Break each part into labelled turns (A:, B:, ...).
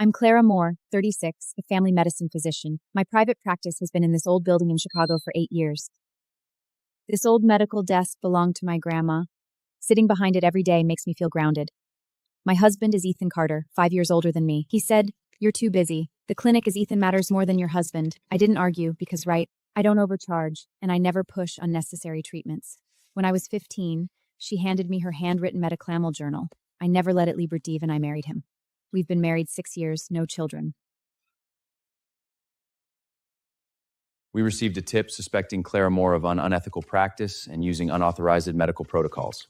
A: I'm Clara Moore, 36, a family medicine physician. My private practice has been in this old building in Chicago for 8 years. This old medical desk belonged to my grandma. Sitting behind it every day makes me feel grounded. My husband is Ethan Carter, 5 years older than me. He said, "You're too busy. The clinic is Ethan matters more than your husband." I didn't argue because, right, I don't overcharge, and I never push unnecessary treatments. When I was 15, she handed me her handwritten metaclamal journal. I never let it leave Steve, and I married him. We've been married 6 years, no children.
B: We received a tip suspecting Clara Moore of an unethical practice and using unauthorized medical protocols.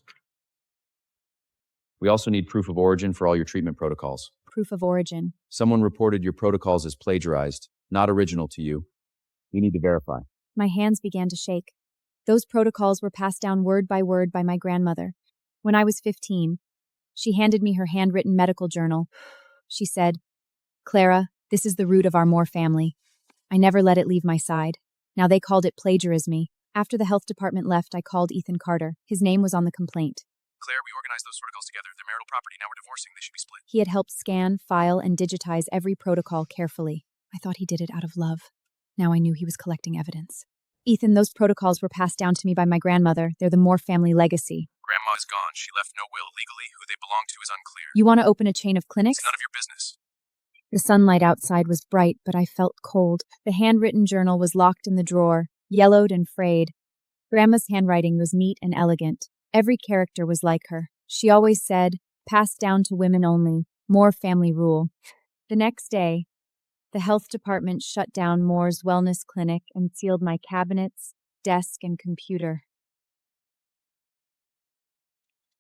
B: We also need proof of origin for all your treatment protocols.
A: Proof of origin.
B: Someone reported your protocols as plagiarized, not original to you. We need to verify.
A: My hands began to shake. Those protocols were passed down word by my grandmother. When I was 15, she handed me her handwritten medical journal. She said, "Clara, this is the root of our Moore family." I never let it leave my side. Now they called it plagiarism. After the health department left, I called Ethan Carter. His name was on the complaint.
C: "Claire, we organized those protocols together. They're marital property. Now we're divorcing. They should be split."
A: He had helped scan, file, and digitize every protocol carefully. I thought he did it out of love. Now I knew he was collecting evidence. Ethan, those protocols were passed down to me by my grandmother. They're the Moore family legacy.
C: Grandma is gone. She left no will. Legally, who they belong to is unclear.
A: You want to open a chain of clinics?
C: It's none of your business.
A: The sunlight outside was bright, but I felt cold. The handwritten journal was locked in the drawer, yellowed and frayed. Grandma's handwriting was neat and elegant. Every character was like her. She always said, "Passed down to women only, Moore family rule." The next day, the health department shut down Moore's wellness clinic and sealed my cabinets, desk, and computer.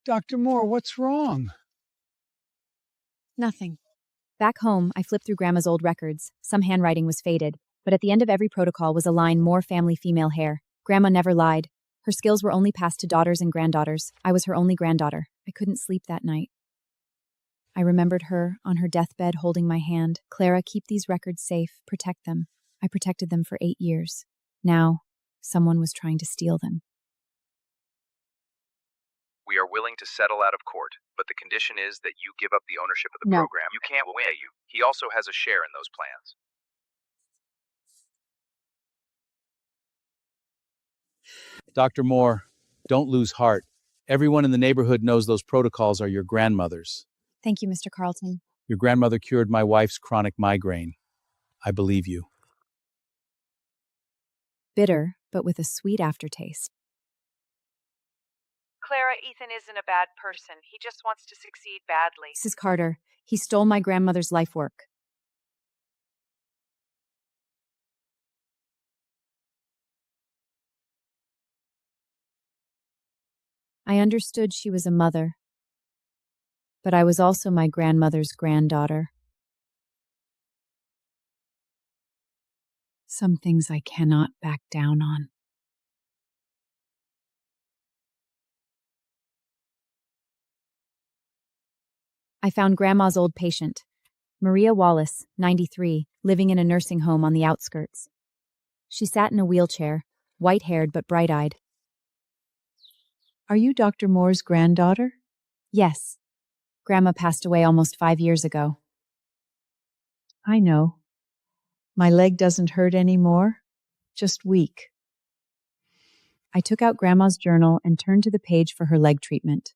D: Dr. Moore, what's wrong?
A: Nothing. Back home, I flipped through Grandma's old records. Some handwriting was faded, but at the end of every protocol was a line, "Moore family female hair." Grandma never lied. Her skills were only passed to daughters and granddaughters. I was her only granddaughter. I couldn't sleep that night. I remembered her on her deathbed holding my hand. "Clara, keep these records safe. Protect them." I protected them for 8 years. Now, someone was trying to steal them.
C: We are willing to settle out of court, but the condition is that you give up the ownership of the
A: No.
C: program. You can't win. He also has a share in those plans.
E: Dr. Moore, don't lose heart. Everyone in the neighborhood knows those protocols are your grandmother's.
A: Thank you, Mr. Carlton.
E: Your grandmother cured my wife's chronic migraine. I believe you.
A: Bitter, but with a sweet aftertaste.
F: Clara, Ethan isn't a bad person. He just wants to succeed badly.
A: Mrs. Carter, he stole my grandmother's life work. I understood she was a mother, but I was also my grandmother's granddaughter. Some things I cannot back down on. I found Grandma's old patient, Maria Wallace, 93, living in a nursing home on the outskirts. She sat in a wheelchair, white-haired but bright-eyed.
G: "Are you Dr. Moore's granddaughter?"
A: "Yes. Grandma passed away almost 5 years ago."
G: "I know. My leg doesn't hurt anymore, just weak."
A: I took out Grandma's journal and turned to the page for her leg treatment.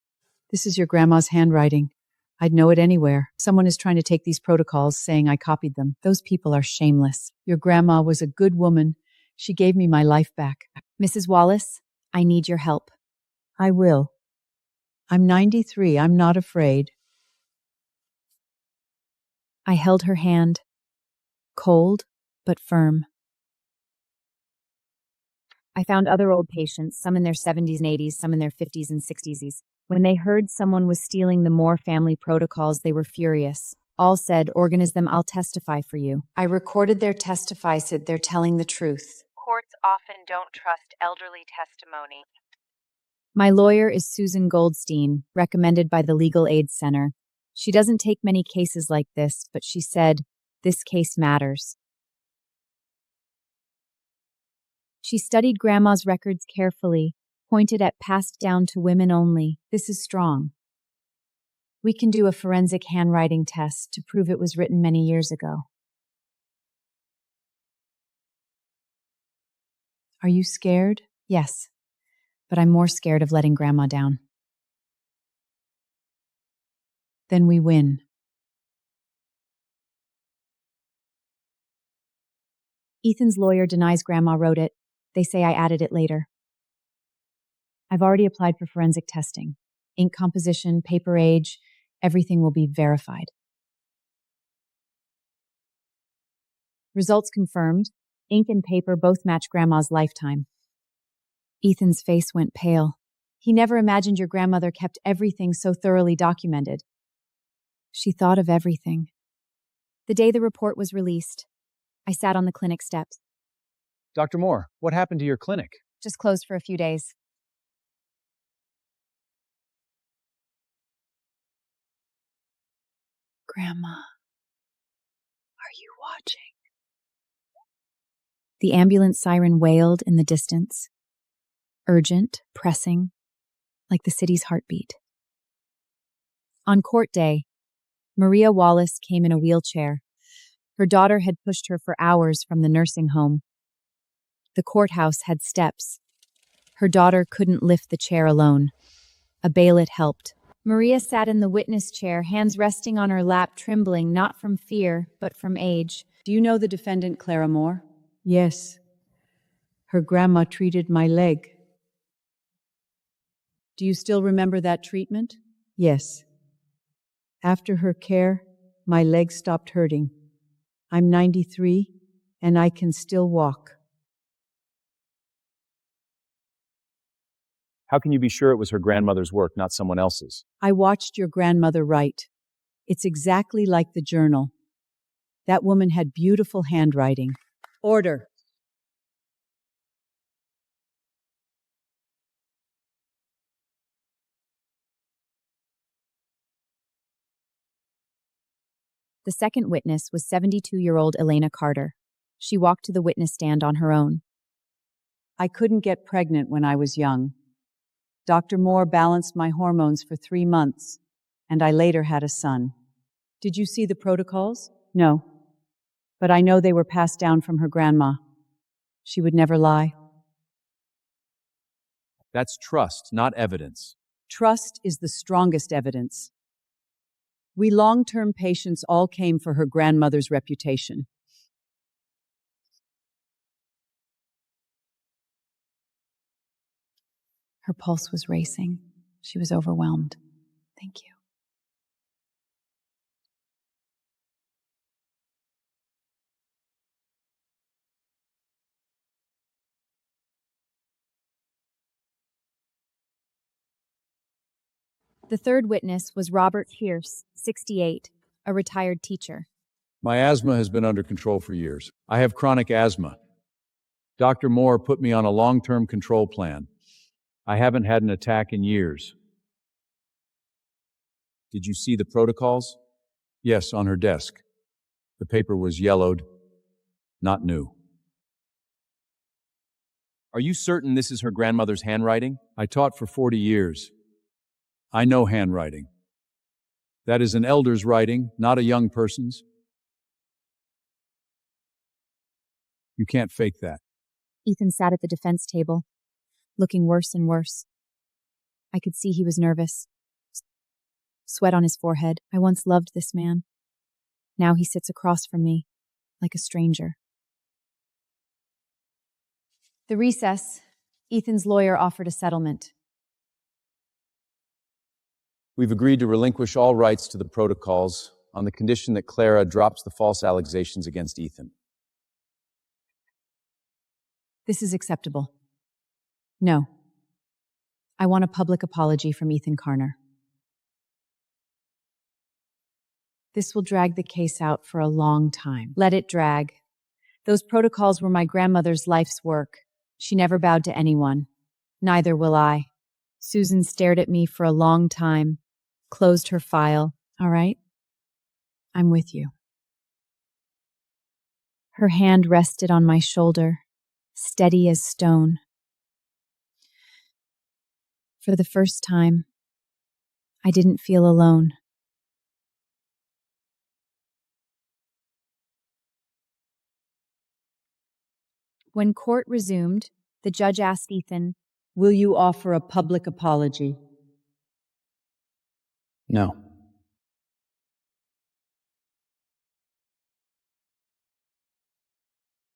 G: "This is your grandma's handwriting. I'd know it anywhere. Someone is trying to take these protocols, saying I copied them. Those people are shameless. Your grandma was a good woman. She gave me my life back."
A: "Mrs. Wallace, I need your help."
G: "I will. I'm 93. I'm not afraid."
A: I held her hand, cold but firm. I found other old patients, some in their 70s and 80s, some in their 50s and 60s. When they heard someone was stealing the Moore family protocols, they were furious. All said, "Organism, I'll testify for you." I recorded their testify, said they're telling the truth.
F: Courts often don't trust elderly testimony.
A: My lawyer is Susan Goldstein, recommended by the Legal Aid Center. She doesn't take many cases like this, but she said, "This case matters." She studied Grandma's records carefully, pointed at passed down to women only. "This is strong." We can do a forensic handwriting test to prove it was written many years ago. Are you scared? Yes, but I'm more scared of letting Grandma down. Then we win. Ethan's lawyer denies Grandma wrote it. They say I added it later. I've already applied for forensic testing. Ink composition, paper age, everything will be verified. Results confirmed. Ink and paper both match Grandma's lifetime. Ethan's face went pale. He never imagined your grandmother kept everything so thoroughly documented. She thought of everything. The day the report was released, I sat on the clinic steps.
E: Dr. Moore, what happened to your clinic?
A: Just closed for a few days. Grandma, are you watching? The ambulance siren wailed in the distance. Urgent, pressing, like the city's heartbeat. On court day, Maria Wallace came in a wheelchair. Her daughter had pushed her for hours from the nursing home. The courthouse had steps. Her daughter couldn't lift the chair alone. A bailiff helped. Maria sat in the witness chair, hands resting on her lap, trembling, not from fear, but from age.
G: Do you know the defendant, Clara Moore? Yes. Her grandma treated my leg. Do you still remember that treatment? Yes. After her care, my leg stopped hurting. I'm 93, and I can still walk.
B: How can you be sure it was her grandmother's work, not someone else's?
G: I watched your grandmother write. It's exactly like the journal. That woman had beautiful handwriting. Order.
A: The second witness was 72-year-old Elena Carter. She walked to the witness stand on her own.
G: I couldn't get pregnant when I was young. Dr. Moore balanced my hormones for 3 months, and I later had a son. Did you see the protocols? No. But I know they were passed down from her grandma. She would never lie.
B: That's trust, not evidence.
G: Trust is the strongest evidence. We long-term patients all came for her grandmother's reputation.
A: Her pulse was racing. She was overwhelmed. Thank you. The third witness was Robert Pierce, 68, a retired teacher.
E: My asthma has been under control for years. I have chronic asthma. Dr. Moore put me on a long-term control plan. I haven't had an attack in years. Did you see the protocols? Yes, on her desk. The paper was yellowed, not new.
B: Are you certain this is her grandmother's handwriting?
E: I taught for 40 years. I know handwriting. That is an elder's writing, not a young person's. You can't fake that.
A: Ethan sat at the defense table, looking worse and worse. I could see he was nervous. Sweat on his forehead. I once loved this man. Now he sits across from me, like a stranger. The recess, Ethan's lawyer offered a settlement.
B: We've agreed to relinquish all rights to the protocols on the condition that Clara drops the false allegations against Ethan.
A: This is acceptable. No. I want a public apology from Ethan Carter. This will drag the case out for a long time. Let it drag. Those protocols were my grandmother's life's work. She never bowed to anyone. Neither will I. Susan stared at me for a long time, closed her file. All right? I'm with you. Her hand rested on my shoulder, steady as stone. For the first time, I didn't feel alone. When court resumed, the judge asked Ethan,
G: Will you offer a public apology?
B: No.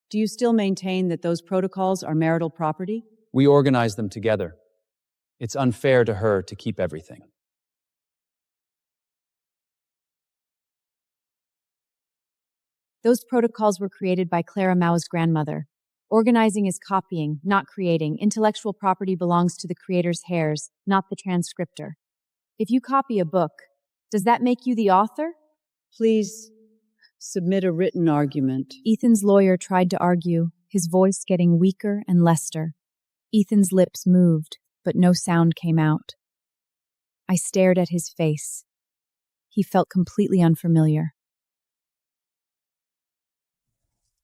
G: Do you still maintain that those protocols are marital property?
B: We organized them together. It's unfair to her to keep everything.
A: those protocols were created by Clara Mao's grandmother. Organizing is copying, not creating. Intellectual property belongs to the creator's heirs, not the transcriptor. If you copy a book, does that make you the author?
G: Please submit a written argument.
A: Ethan's lawyer tried to argue, his voice getting weaker and lester. Ethan's lips moved, but no sound came out. I stared at his face. He felt completely unfamiliar.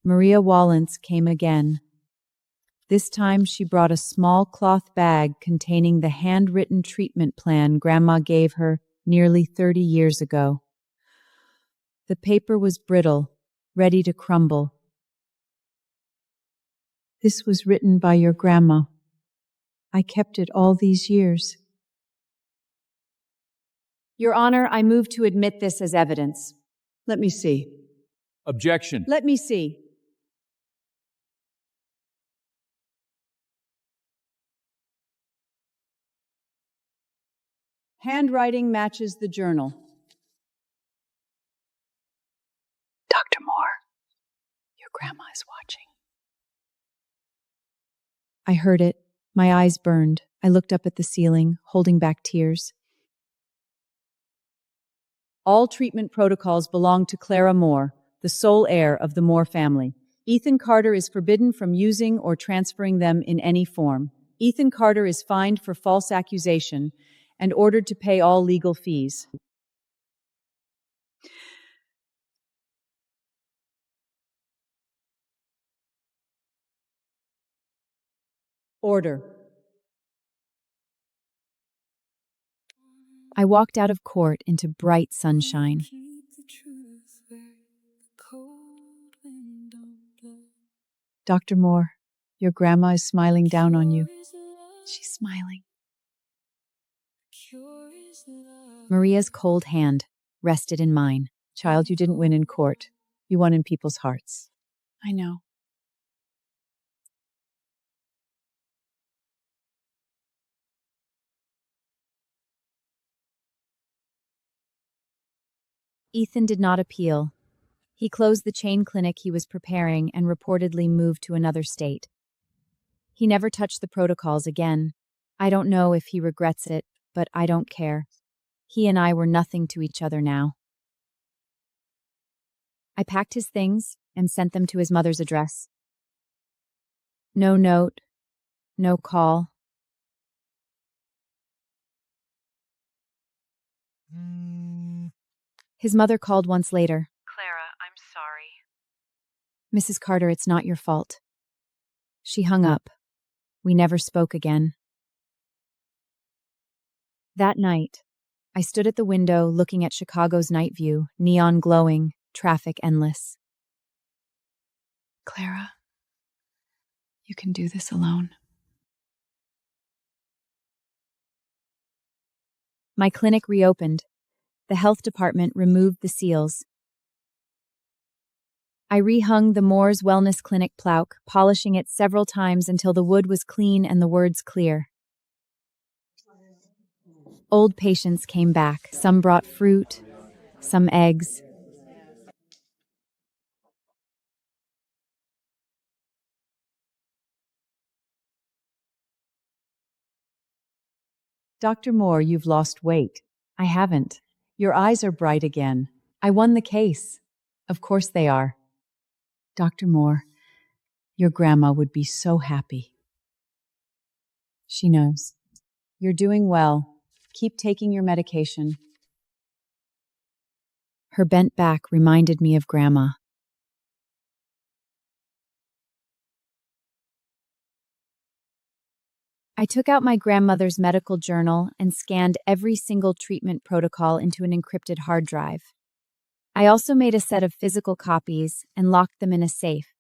A: Maria Wallens came again. This time she brought a small cloth bag containing the handwritten treatment plan Grandma gave her nearly 30 years ago. The paper was brittle, ready to crumble. This was written by your grandma. I kept it all these years. Your Honor, I move to admit this as evidence.
G: Let me see.
E: Objection.
G: Let me see. Handwriting matches the journal.
A: Dr. Moore, your grandma is watching. I heard it. My eyes burned. I looked up at the ceiling, holding back tears.
G: All treatment protocols belong to Clara Moore, the sole heir of the Moore family. Ethan Carter is forbidden from using or transferring them in any form. Ethan Carter is fined for false accusation and ordered to pay all legal fees. Order.
A: I walked out of court into bright sunshine. Dr. Moore, your grandma is smiling down on you. She's smiling. Maria's cold hand rested in mine. Child, you didn't win in court. You won in people's hearts. I know. Ethan did not appeal. He closed the chain clinic he was preparing and reportedly moved to another state. He never touched the protocols again. I don't know if he regrets it, but I don't care. He and I were nothing to each other now. I packed his things and sent them to his mother's address. No note, no call. His mother called once later.
F: Clara, I'm sorry.
A: Mrs. Carter, it's not your fault. She hung up. We never spoke again. That night, I stood at the window looking at Chicago's night view, neon glowing, traffic endless. Clara, you can do this alone. My clinic reopened. The health department removed the seals. I rehung the Moore's Wellness Clinic plaque, polishing it several times until the wood was clean and the words clear. Old patients came back. Some brought fruit, some eggs.
G: Dr. Moore, you've lost weight.
A: I haven't.
G: Your eyes are bright again.
A: I won the case.
G: Of course they are.
A: Dr. Moore,
G: Your grandma would be so happy.
A: she knows.
G: You're doing well. Keep taking your medication.
A: Her bent back reminded me of Grandma. I took out my grandmother's medical journal and scanned every single treatment protocol into an encrypted hard drive. I also made a set of physical copies and locked them in a safe.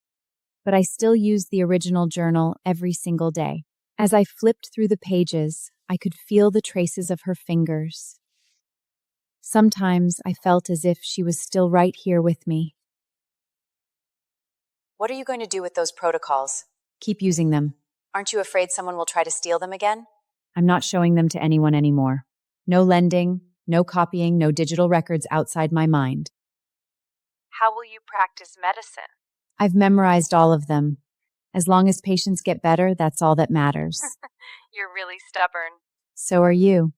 A: but I still used the original journal every single day. As I flipped through the pages, I could feel the traces of her fingers. Sometimes I felt as if she was still right here with me.
G: What are you going to do with those protocols?
A: Keep using them.
G: Aren't you afraid someone will try to steal them again?
A: I'm not showing them to anyone anymore. No lending, no copying, no digital records outside my mind.
F: How will you practice medicine?
A: I've memorized all of them. As long as patients get better, that's all that matters.
F: You're really stubborn.
A: So are you.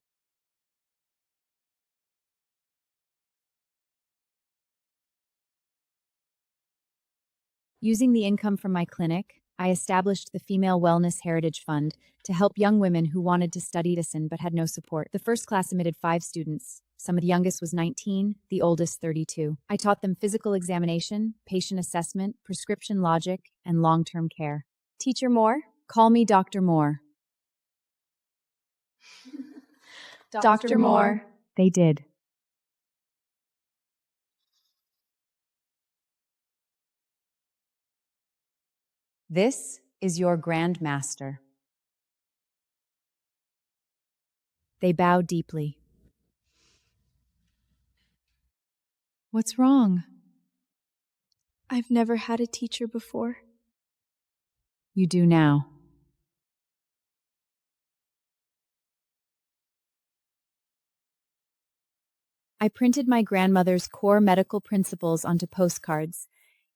A: Using the income from my clinic, I established the Female Wellness Heritage Fund to help young women who wanted to study medicine but had no support. The first class admitted 5 students. Some of the youngest was 19, the oldest 32. I taught them physical examination, patient assessment, prescription logic, and long-term care. Teacher Moore? Call me Dr. Moore.
H: Dr. Moore.
A: They did. This is your Grand Master. They bow deeply. What's wrong?
H: I've never had a teacher before.
A: You do now. I printed my grandmother's core medical principles onto postcards.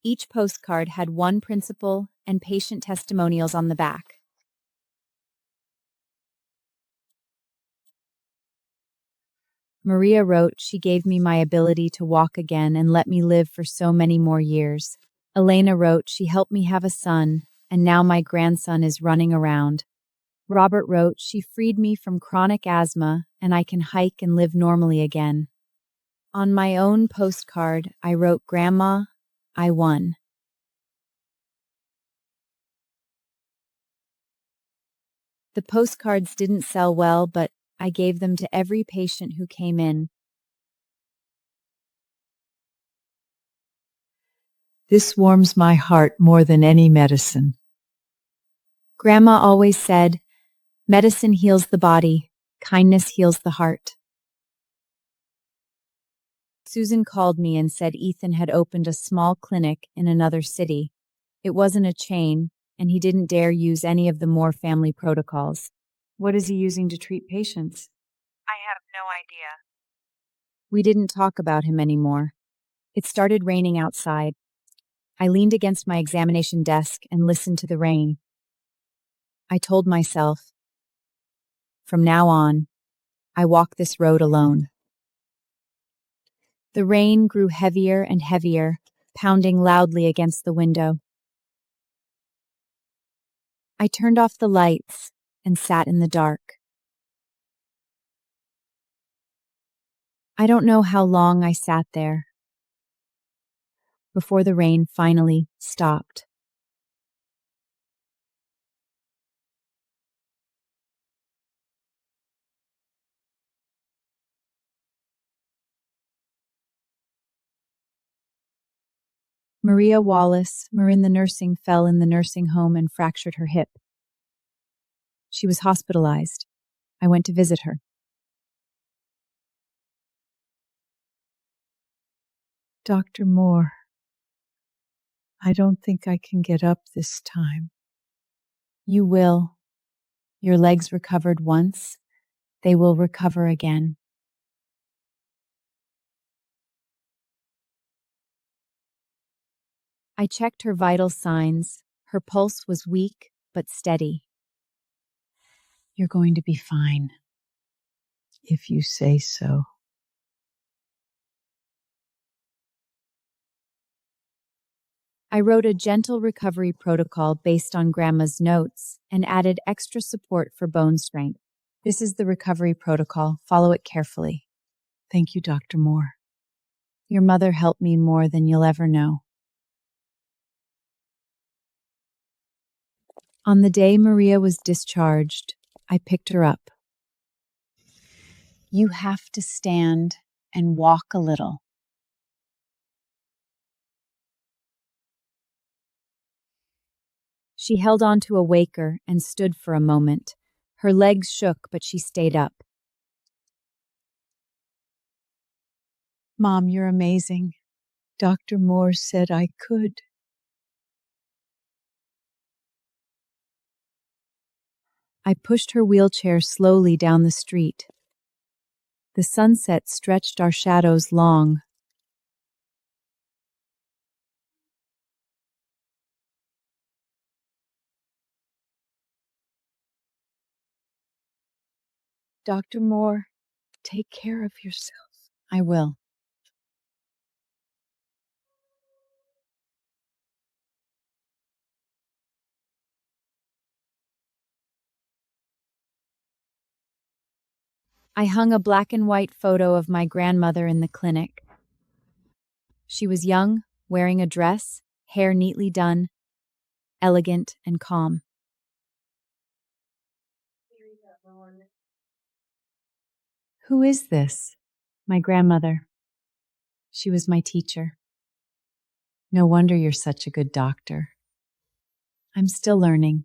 A: Each postcard had one principle and patient testimonials on the back. Maria wrote she gave me my ability to walk again and let me live for so many more years. Elena wrote she helped me have a son, and now my grandson is running around. Robert wrote she freed me from chronic asthma and I can hike and live normally again. On my own postcard, I wrote, Grandma, I won. The postcards didn't sell well, but I gave them to every patient who came in.
D: This warms my heart more than any medicine.
A: Grandma always said, medicine heals the body, kindness heals the heart. Susan called me and said Ethan had opened a small clinic in another city. It wasn't a chain, and he didn't dare use any of the Moore family protocols. What is he using to treat patients?
F: I have no idea.
A: We didn't talk about him anymore. It started raining outside. I leaned against my examination desk and listened to the rain. I told myself, from now on, I walk this road alone. The rain grew heavier and heavier, pounding loudly against the window. I turned off the lights and sat in the dark. I don't know how long I sat there before the rain finally stopped. Maria Wallace, Marin the nursing, fell in the nursing home and fractured her hip. She was hospitalized. I went to visit her.
D: Dr. Moore, I don't think I can get up this time.
A: You will. Your legs recovered once. They will recover again. I checked her vital signs. Her pulse was weak but steady.
D: You're going to be fine, if you say so.
A: I wrote a gentle recovery protocol based on Grandma's notes and added extra support for bone strength. This is the recovery protocol. Follow it carefully.
D: Thank you, Dr. Moore.
A: Your mother helped me more than you'll ever know. On the day Maria was discharged, I picked her up. You have to stand and walk a little. She held on to a waker and stood for a moment. Her legs shook, but she stayed up.
D: Mom, you're amazing. Dr. Moore said I could.
A: I pushed her wheelchair slowly down the street. The sunset stretched our shadows long.
D: Dr. Moore, take care of yourself.
A: I will. I hung a black and white photo of my grandmother in the clinic. She was young, wearing a dress, hair neatly done, elegant and calm. Who is this? My grandmother. She was my teacher. No wonder you're such a good doctor. I'm still learning.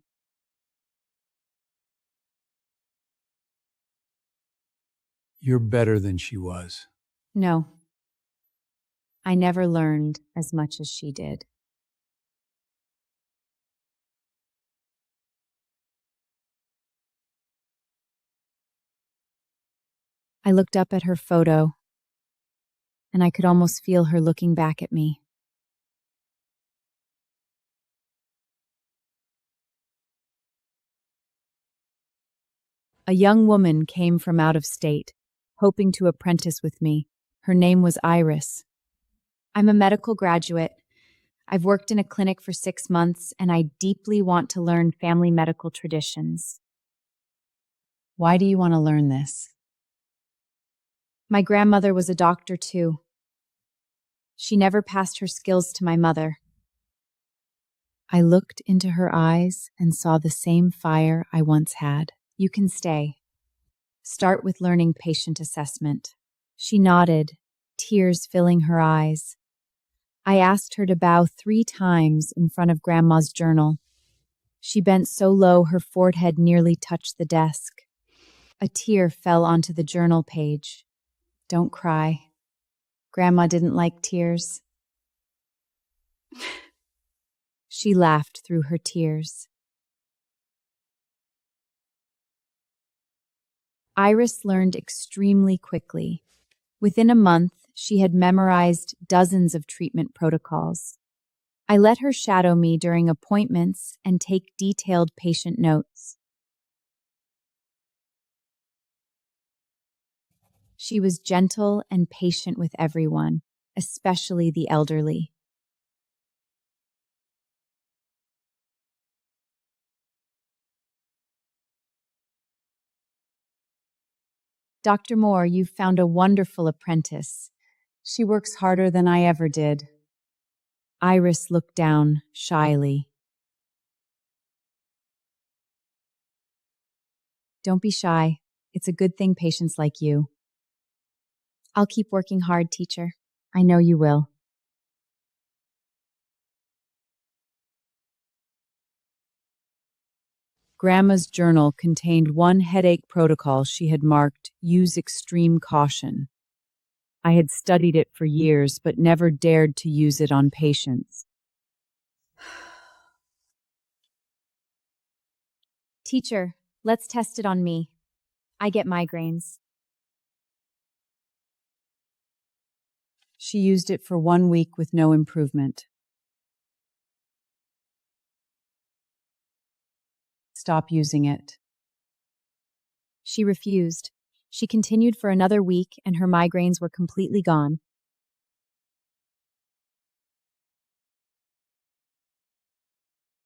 E: You're better than she was.
A: No. I never learned as much as she did. I looked up at her photo, and I could almost feel her looking back at me. A young woman came from out of state, hoping to apprentice with me. Her name was Iris. I'm a medical graduate. I've worked in a clinic for 6 months, and I deeply want to learn family medical traditions.
G: Why do you want to learn this?
A: My grandmother was a doctor too. She never passed her skills to my mother. I looked into her eyes and saw the same fire I once had. You can stay. Start with learning patient assessment. She nodded, tears filling her eyes. I asked her to bow 3 times in front of Grandma's journal. She bent so low her forehead nearly touched the desk. A tear fell onto the journal page. Don't cry. Grandma didn't like tears. She laughed through her tears. Iris learned extremely quickly. Within a month, she had memorized dozens of treatment protocols. I let her shadow me during appointments and take detailed patient notes. She was gentle and patient with everyone, especially the elderly. Dr. Moore, you've found a wonderful apprentice.
G: She works harder than I ever did.
A: Iris looked down shyly. Don't be shy. It's a good thing patients like you. I'll keep working hard, teacher. I know you will. Grandma's journal contained one headache protocol she had marked, "Use extreme caution." I had studied it for years, but never dared to use it on patients. Teacher, let's test it on me. I get migraines.
G: She used it for 1 week with no improvement. Stop using it.
A: She refused. She continued for another week, and her migraines were completely gone.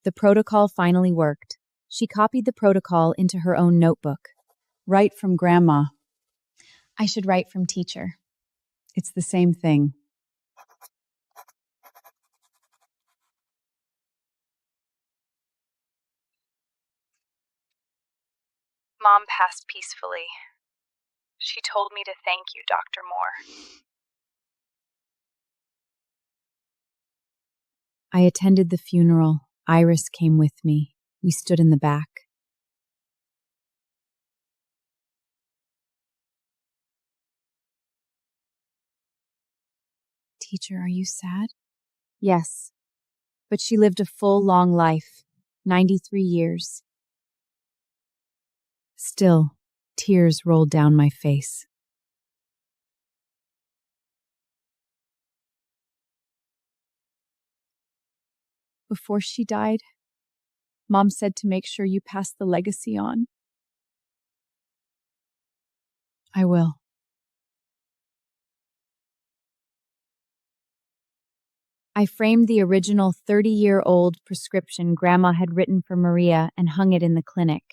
A: The protocol finally worked. She copied the protocol into her own notebook.
G: Write from Grandma.
A: I should write from teacher.
G: It's the same thing.
F: Mom passed peacefully. She told me to thank you, Dr. Moore.
A: I attended the funeral. Iris came with me. We stood in the back. Teacher, are you sad? Yes, but she lived a full, long life, 93 years. Still, tears rolled down my face. Before she died, Mom said to make sure you pass the legacy on. I will. I framed the original 30-year-old prescription Grandma had written for Maria and hung it in the clinic.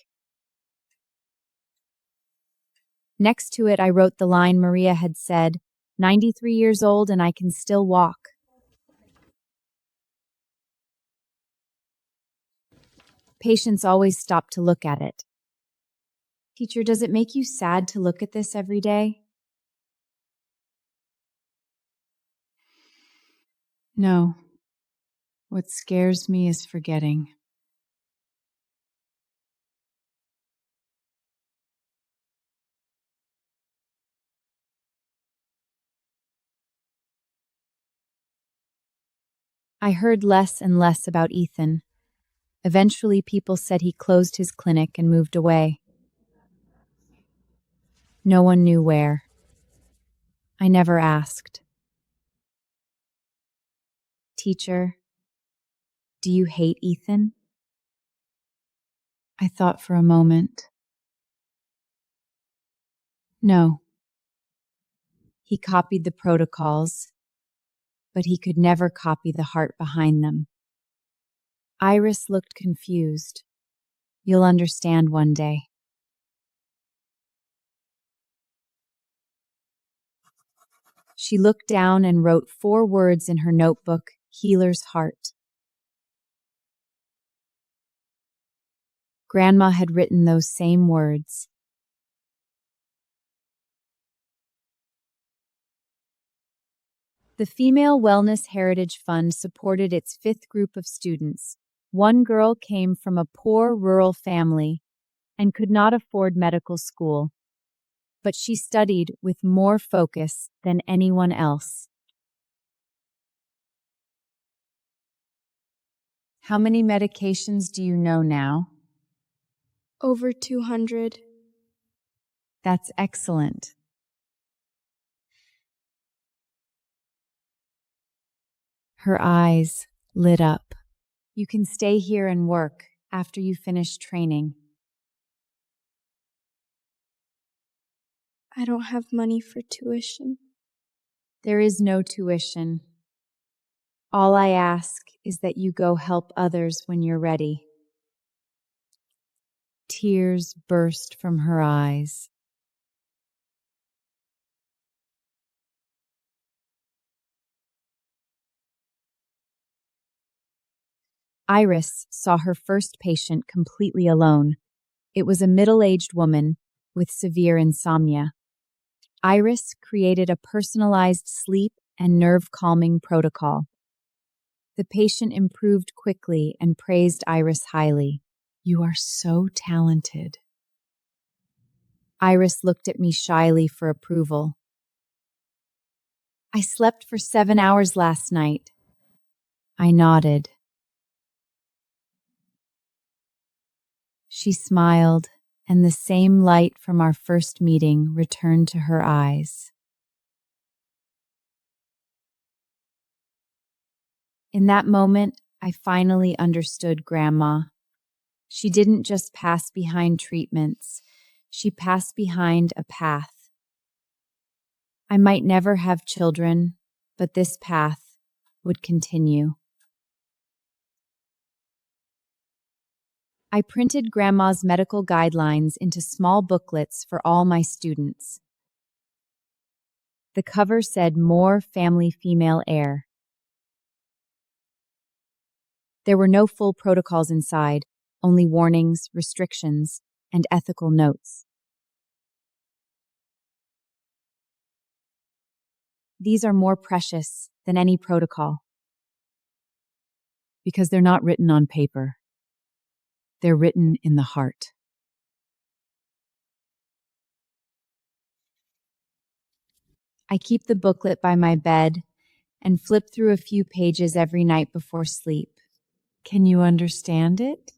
A: Next to it, I wrote the line Maria had said, 93 years old and I can still walk. Patients always stop to look at it. Teacher, does it make you sad to look at this every day? No. What scares me is forgetting. I heard less and less about Ethan. Eventually, people said he closed his clinic and moved away. No one knew where. I never asked. Teacher, do you hate Ethan? I thought for a moment. No. He copied the protocols, but he could never copy the heart behind them. Iris looked confused. You'll understand one day. She looked down and wrote 4 words in her notebook, Healer's Heart. Grandma had written those same words. The Female Wellness Heritage Fund supported its 5th group of students. One girl came from a poor rural family and could not afford medical school, but she studied with more focus than anyone else. How many medications do you know now?
H: Over 200.
A: That's excellent. Her eyes lit up. You can stay here and work after you finish training.
H: I don't have money for tuition.
A: There is no tuition. All I ask is that you go help others when you're ready. Tears burst from her eyes. Iris saw her first patient completely alone. It was a middle-aged woman with severe insomnia. Iris created a personalized sleep and nerve-calming protocol. The patient improved quickly and praised Iris highly. You are so talented. Iris looked at me shyly for approval. I slept for 7 hours last night. I nodded. She smiled, and the same light from our first meeting returned to her eyes. In that moment, I finally understood Grandma. She didn't just pass behind treatments, she passed behind a path. I might never have children, but this path would continue. I printed Grandma's medical guidelines into small booklets for all my students. The cover said "More Family Female Heir." There were no full protocols inside, only warnings, restrictions, and ethical notes. These are more precious than any protocol.
G: Because they're not written on paper. They're written in the heart.
A: I keep the booklet by my bed and flip through a few pages every night before sleep.
G: Can you understand it?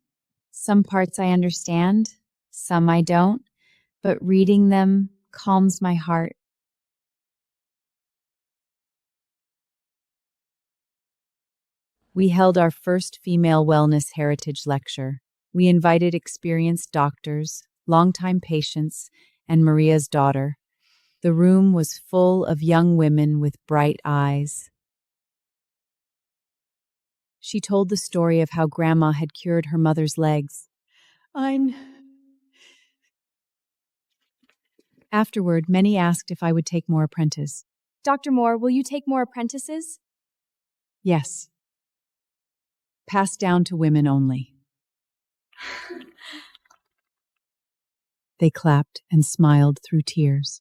A: Some parts I understand, some I don't, but reading them calms my heart.
G: We held our first female wellness heritage lecture. We invited experienced doctors, longtime patients, and Maria's daughter. The room was full of young women with bright eyes. She told the story of how Grandma had cured her mother's legs. Afterward, many asked if I would take more apprentices.
A: Dr. Moore, will you take more apprentices?
G: Yes. Passed down to women only. They clapped and smiled through tears.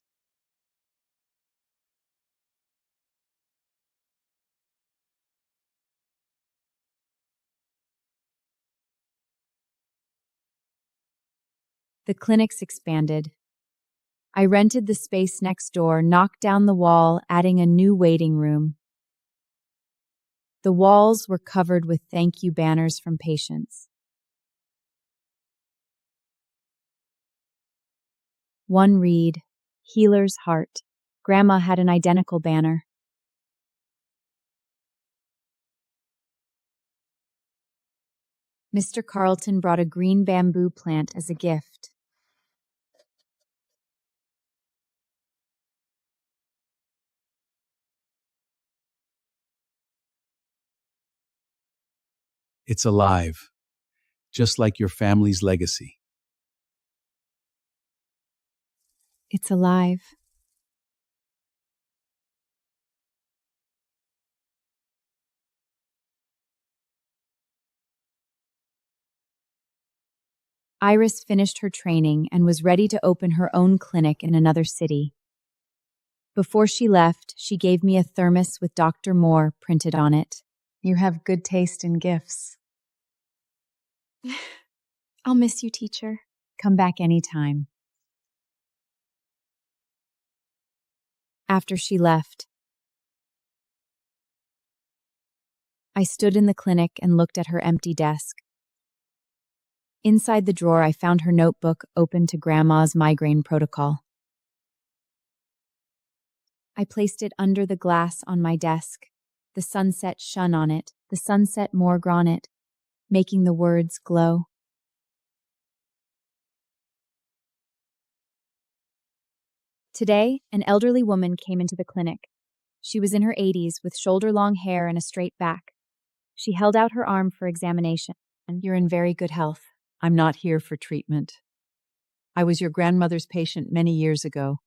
A: The clinics expanded. I rented the space next door, knocked down the wall, adding a new waiting room. The walls were covered with thank you banners from patients. One read, Healer's Heart. Grandma had an identical banner. Mr. Carlton brought a green bamboo plant as a gift.
E: It's alive, just like your family's legacy.
A: It's alive. Iris finished her training and was ready to open her own clinic in another city. Before she left, she gave me a thermos with Dr. Moore printed on it.
G: You have good taste in gifts.
A: I'll miss you, teacher.
G: Come back anytime.
A: After she left, I stood in the clinic and looked at her empty desk. Inside the drawer, I found her notebook open to Grandma's migraine protocol. I placed it under the glass on my desk, the sunset shun on it, the sunset morgue on it, making the words glow. Today, an elderly woman came into the clinic. She was in her 80s with shoulder-long hair and a straight back. She held out her arm for examination.
G: You're in very good health. I'm not here for treatment. I was your grandmother's patient many years ago.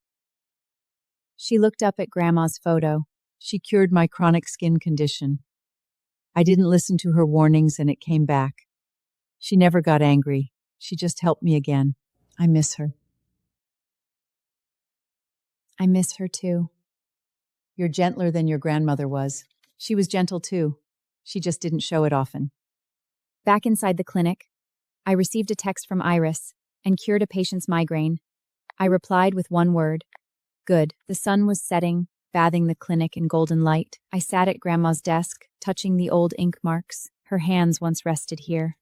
A: She looked up at Grandma's photo.
G: She cured my chronic skin condition. I didn't listen to her warnings and it came back. She never got angry. She just helped me again. I miss her.
A: I miss her too.
G: You're gentler than your grandmother was. She was gentle too. She just didn't show it often.
A: Back inside the clinic, I received a text from Iris and cured a patient's migraine. I replied with one word, good. The sun was setting, bathing the clinic in golden light. I sat at Grandma's desk, touching the old ink marks. Her hands once rested here.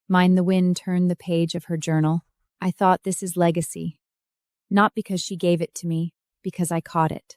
A: Mine the wind turned the page of her journal. I thought, this is legacy. Not because she gave it to me, because I caught it.